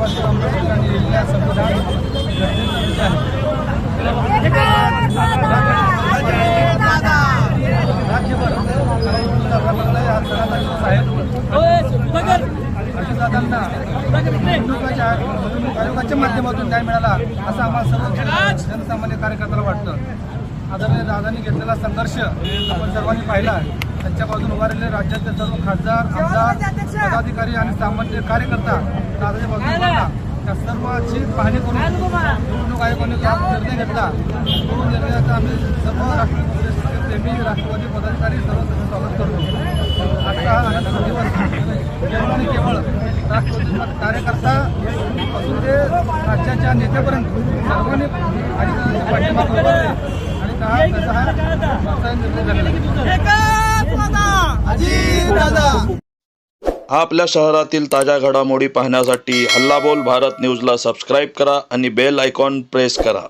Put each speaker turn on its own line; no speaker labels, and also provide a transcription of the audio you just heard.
बाबासाहेब आंबेडकर यांनी लिहिलेल्या संविधान घटनेचं राज्यभर अजितदादांना आयोगाच्या माध्यमातून न्याय मिळाला असं आम्हाला सर्व जनसामान्य कार्यकर्त्याला वाटतं। आदरणीय दादांनी घेतलेला संघर्ष आपण सर्वांनी पाहिला। त्यांच्या बाजूने उभारलेले राज्यातले सर्व खासदार आमदार पदाधिकारी आणि सामान्य कार्यकर्ता दादाच्या बाजूने उभारला। त्या सर्वांची पाहणी करून निवडणूक आयोगाने निर्णय घेतला। तो निर्णयाचा आम्ही सर्व राष्ट्रवादी पदाधिकारी सर्व स्वागत करतो। आजचा हा आनंदाचा दिवस केवळ आणि केवळ राष्ट्रवादी कार्यकर्ता असून ते राज्याच्या नेत्यापर्यंत सर्वांनी आणि पाठिंबा उभारले आणि त्याचा हा निर्णय झालेला आहे।
आपल्या शहरातील ताज्या घडामोडी पाहण्यासाठी हल्ला बोल भारत न्यूजला सबस्क्राईब करा आणि बेल आयकॉन प्रेस करा।